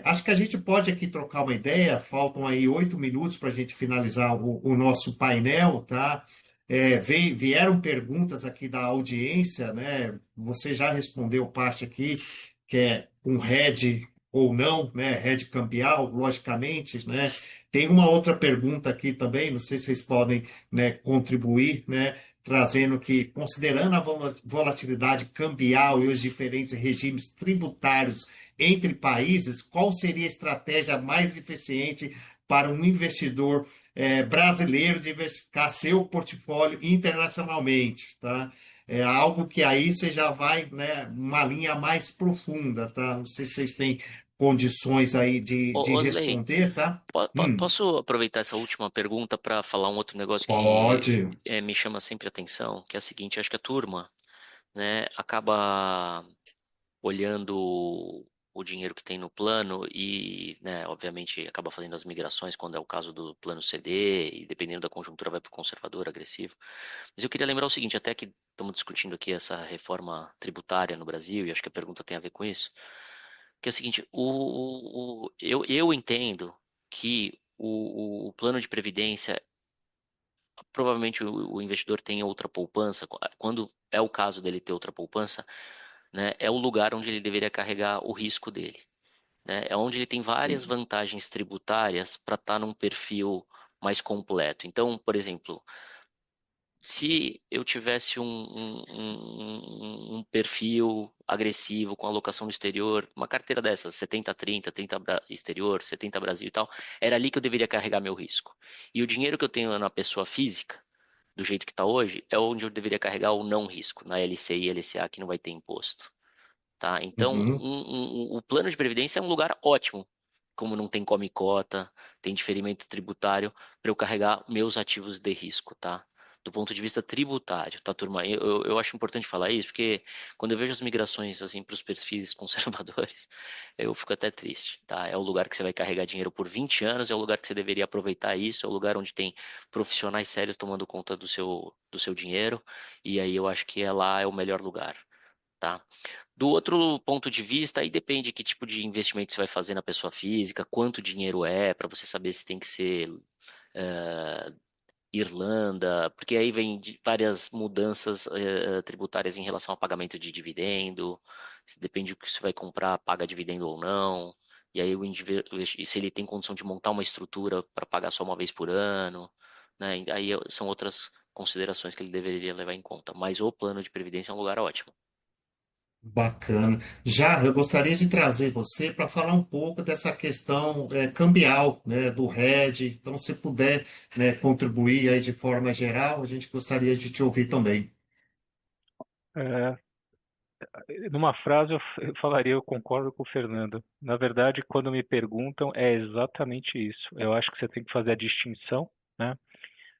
[SPEAKER 1] Acho que a gente pode aqui trocar uma ideia. Faltam aí 8 minutos para a gente finalizar o nosso painel, tá? Vieram perguntas aqui da audiência, né? Você já respondeu parte aqui, que é um hedge ou não, né? Hedge cambial, logicamente, né? Tem uma outra pergunta aqui também, não sei se vocês podem, né, contribuir, né? Trazendo que, considerando a volatilidade cambial e os diferentes regimes tributários entre países, qual seria a estratégia mais eficiente para um investidor brasileiro diversificar seu portfólio internacionalmente, tá? É algo que aí você já vai, né, uma linha mais profunda, tá? Não sei se vocês têm condições aí de
[SPEAKER 3] Osley,
[SPEAKER 1] responder, tá?
[SPEAKER 3] posso aproveitar essa última pergunta para falar um outro negócio que
[SPEAKER 1] Pode.
[SPEAKER 3] me chama sempre a atenção, que é a seguinte: acho que a turma, né, acaba olhando o dinheiro que tem no plano e, né, obviamente acaba fazendo as migrações quando é o caso do plano CD e dependendo da conjuntura vai para o conservador, agressivo. Mas eu queria lembrar o seguinte, até que estamos discutindo aqui essa reforma tributária no Brasil e acho que a pergunta tem a ver com isso, que é o seguinte, eu entendo que o plano de previdência, provavelmente o investidor tem outra poupança, quando é o caso dele ter outra poupança, né, é o lugar onde ele deveria carregar o risco dele, né, é onde ele tem várias vantagens tributárias para estar num perfil mais completo. Então, por exemplo, se eu tivesse um perfil agressivo com alocação no exterior, uma carteira dessas, 70-30, 30 exterior, 70 Brasil e tal, era ali que eu deveria carregar meu risco. E o dinheiro que eu tenho na pessoa física, do jeito que está hoje, é onde eu deveria carregar o não risco, na LCI e LCA, que não vai ter imposto. Tá? Então,
[SPEAKER 1] Uhum.
[SPEAKER 3] o plano de previdência é um lugar ótimo, como não tem come cota, tem diferimento tributário, para eu carregar meus ativos de risco, tá? Do ponto de vista tributário, tá, turma? Eu acho importante falar isso, porque quando eu vejo as migrações assim para os perfis conservadores, eu fico até triste, tá? É o lugar que você vai carregar dinheiro por 20 anos, é o lugar que você deveria aproveitar isso, é o lugar onde tem profissionais sérios tomando conta do seu dinheiro, e aí eu acho que lá é o melhor lugar. Tá? Do outro ponto de vista, aí depende que tipo de investimento você vai fazer na pessoa física, quanto dinheiro é, para você saber se tem que ser eh, Irlanda, porque aí vem várias mudanças tributárias em relação ao pagamento de dividendo, depende do que você vai comprar, paga dividendo ou não, e aí se ele tem condição de montar uma estrutura para pagar só uma vez por ano, né? Aí são outras considerações que ele deveria levar em conta. Mas o plano de previdência é um lugar ótimo.
[SPEAKER 1] Bacana. Já eu gostaria de trazer você para falar um pouco dessa questão cambial, né, do RED. Então, se puder, né, contribuir aí de forma geral, a gente gostaria de te ouvir também.
[SPEAKER 2] É, numa frase eu falaria, eu concordo com o Fernando. Na verdade, quando me perguntam, é exatamente isso. Eu acho que você tem que fazer a distinção, né?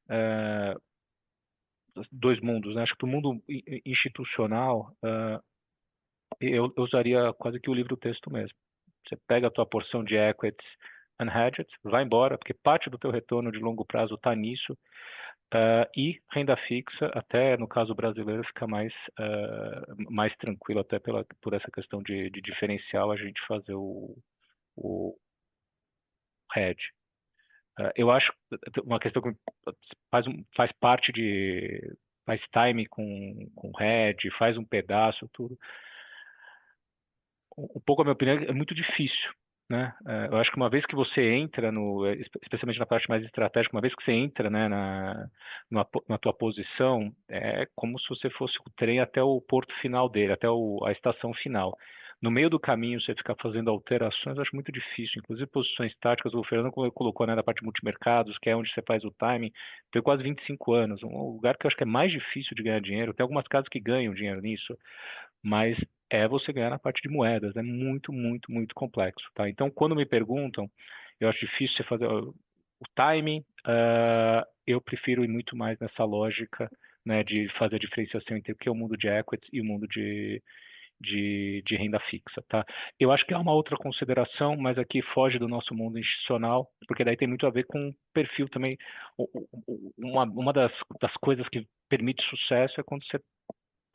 [SPEAKER 2] É, dois mundos, né? Acho que para o mundo institucional, eu usaria quase que o livro-texto mesmo. Você pega a tua porção de equities unhedged, vai embora, porque parte do teu retorno de longo prazo está nisso, e renda fixa, até no caso brasileiro, fica mais tranquilo, até por essa questão de diferencial, a gente fazer o hedge. Eu acho uma questão que faz parte faz time com hedge, faz um pedaço, tudo. Um pouco a minha opinião é muito difícil, né? Eu acho que uma vez que você entra especialmente na parte mais estratégica, uma vez que você entra, né, na tua posição, é como se você fosse o trem até o porto final dele, até a estação final. No meio do caminho, você ficar fazendo alterações, eu acho muito difícil. Inclusive, posições táticas, o Fernando colocou, né, na parte de multimercados, que é onde você faz o timing, tem quase 25 anos. Um lugar que eu acho que é mais difícil de ganhar dinheiro. Tem algumas casas que ganham dinheiro nisso, mas é você ganhar na parte de moedas. É muito, muito, muito complexo, tá? Então, quando me perguntam, eu acho difícil você fazer o timing. Eu prefiro ir muito mais nessa lógica, né, de fazer a diferenciação entre o que é o mundo de equities e o mundo de renda fixa, tá? Eu acho que há uma outra consideração, mas aqui foge do nosso mundo institucional, porque daí tem muito a ver com perfil também. Uma das coisas que permite sucesso é quando você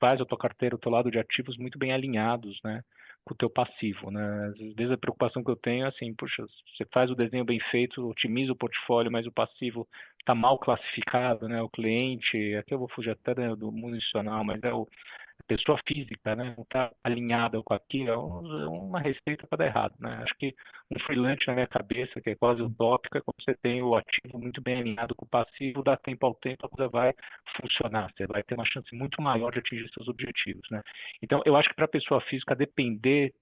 [SPEAKER 2] faz a tua carteira, o teu lado de ativos muito bem alinhados, né, com o teu passivo, né? Às vezes a preocupação que eu tenho é assim, puxa, você faz o desenho bem feito, otimiza o portfólio, mas o passivo está mal classificado, né? O cliente, aqui eu vou fugir até do mundo institucional, mas a pessoa física, né, não está alinhada com aquilo, é uma receita para dar errado, né? Acho que um freelance na minha cabeça, que é quase utópico, é quando você tem o ativo muito bem alinhado com o passivo, dá tempo ao tempo, a coisa vai funcionar, você vai ter uma chance muito maior de atingir seus objetivos, né? Então, eu acho que para a pessoa física depender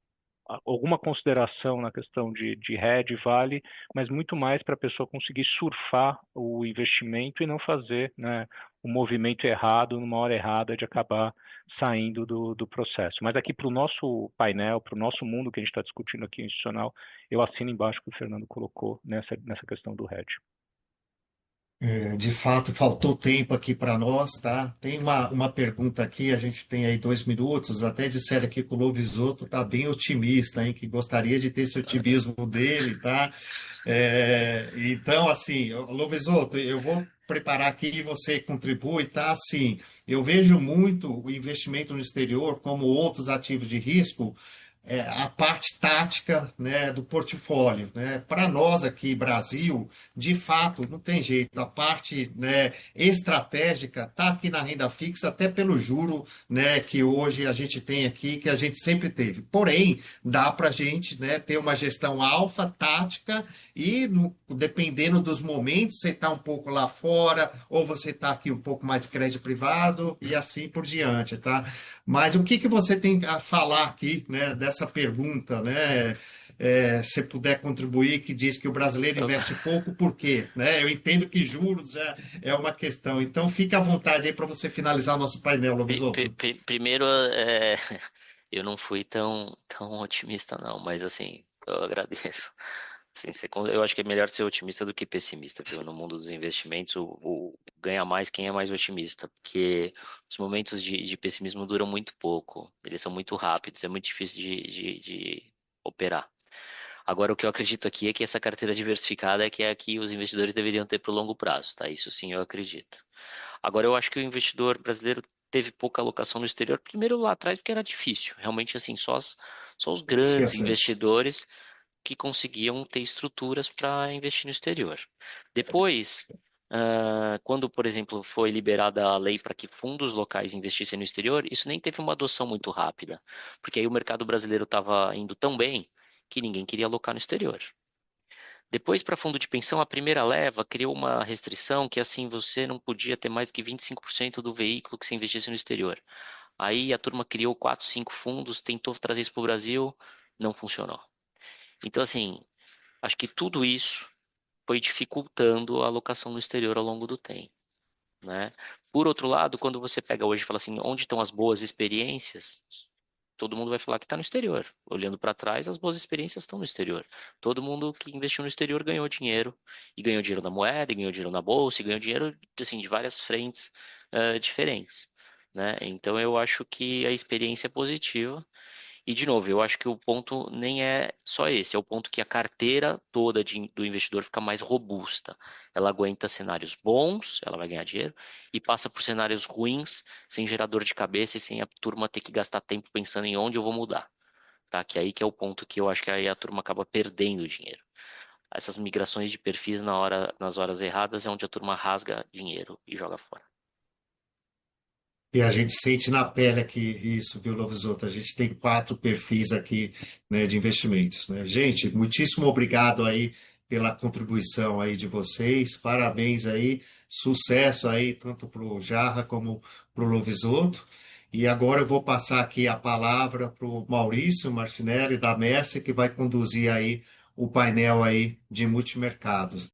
[SPEAKER 2] alguma consideração na questão de hedge vale, mas muito mais para a pessoa conseguir surfar o investimento e não fazer, né, um movimento errado numa hora errada de acabar saindo do processo. Mas aqui para o nosso painel, para o nosso mundo que a gente está discutindo aqui institucional, eu assino embaixo o que o Fernando colocou nessa questão do hedge.
[SPEAKER 1] De fato, faltou tempo aqui para nós, tá? Tem uma pergunta aqui, a gente tem aí 2 minutos, até disseram aqui que o Lovisotto está bem otimista, hein? Que gostaria de ter esse otimismo dele, tá? Então, assim, Lovisotto, eu vou preparar aqui e você contribui, tá? Assim, eu vejo muito o investimento no exterior, como outros ativos de risco, a parte tática, né, do portfólio, né? Para nós aqui, Brasil, de fato, não tem jeito. A parte, né, estratégica está aqui na renda fixa, até pelo juro, né, que hoje a gente tem aqui, que a gente sempre teve. Porém, dá para a gente, né, ter uma gestão alfa, tática, e dependendo dos momentos, você está um pouco lá fora, ou você está aqui um pouco mais de crédito privado, e assim por diante, tá? Mas o que que você tem a falar aqui, né, dessa pergunta, né? Se puder contribuir, que diz que o brasileiro
[SPEAKER 3] Eu-
[SPEAKER 1] investe pouco, por quê? Né? Eu entendo que juros já é uma questão. Então, fique à vontade aí para você finalizar o nosso painel, Lovisotto.
[SPEAKER 3] Primeiro, eu não fui tão otimista, não, mas assim, eu agradeço. Assim, eu acho que é melhor ser otimista do que pessimista, viu? No mundo dos investimentos, ganha mais quem é mais otimista, porque os momentos de pessimismo duram muito pouco, eles são muito rápidos, é muito difícil de operar. Agora, o que eu acredito aqui é que essa carteira diversificada é que os investidores deveriam ter para o longo prazo, tá? Isso sim eu acredito. Agora, eu acho que o investidor brasileiro teve pouca alocação no exterior, primeiro lá atrás, porque era difícil. Realmente, assim, só os
[SPEAKER 1] Se
[SPEAKER 3] grandes
[SPEAKER 1] acesso.
[SPEAKER 3] investidores que conseguiam ter estruturas para investir no exterior. Depois, quando, por exemplo, foi liberada a lei para que fundos locais investissem no exterior, isso nem teve uma adoção muito rápida, porque aí o mercado brasileiro estava indo tão bem que ninguém queria alocar no exterior. Depois, para fundo de pensão, a primeira leva criou uma restrição que assim você não podia ter mais do que 25% do veículo que você investisse no exterior. Aí a turma criou 4, 5 fundos, tentou trazer isso para o Brasil, não funcionou. Então, assim, acho que tudo isso foi dificultando a alocação no exterior ao longo do tempo, né? Por outro lado, quando você pega hoje e fala assim, onde estão as boas experiências? Todo mundo vai falar que está no exterior. Olhando para trás, as boas experiências estão no exterior. Todo mundo que investiu no exterior ganhou dinheiro, e ganhou dinheiro na moeda, e ganhou dinheiro na bolsa, e ganhou dinheiro assim, de várias frentes diferentes, né? Então eu acho que a experiência é positiva. E, de novo, eu acho que o ponto nem é só esse, é o ponto que a carteira toda do investidor fica mais robusta. Ela aguenta cenários bons, ela vai ganhar dinheiro, e passa por cenários ruins, sem gerador de cabeça e sem a turma ter que gastar tempo pensando em onde eu vou mudar. Tá? Que aí que é o ponto que eu acho que aí a turma acaba perdendo dinheiro. Essas migrações de perfis nas horas erradas é onde a turma rasga dinheiro e joga fora.
[SPEAKER 1] E a gente sente na pele aqui isso, viu, Lovisotto? A gente tem 4 perfis aqui, né, de investimentos, né? Gente, muitíssimo obrigado aí pela contribuição aí de vocês. Parabéns aí, sucesso aí tanto para o Jarra como para o Lovisotto. E agora eu vou passar aqui a palavra para o Maurício Martinelli da Mercer, que vai conduzir aí o painel aí de multimercados.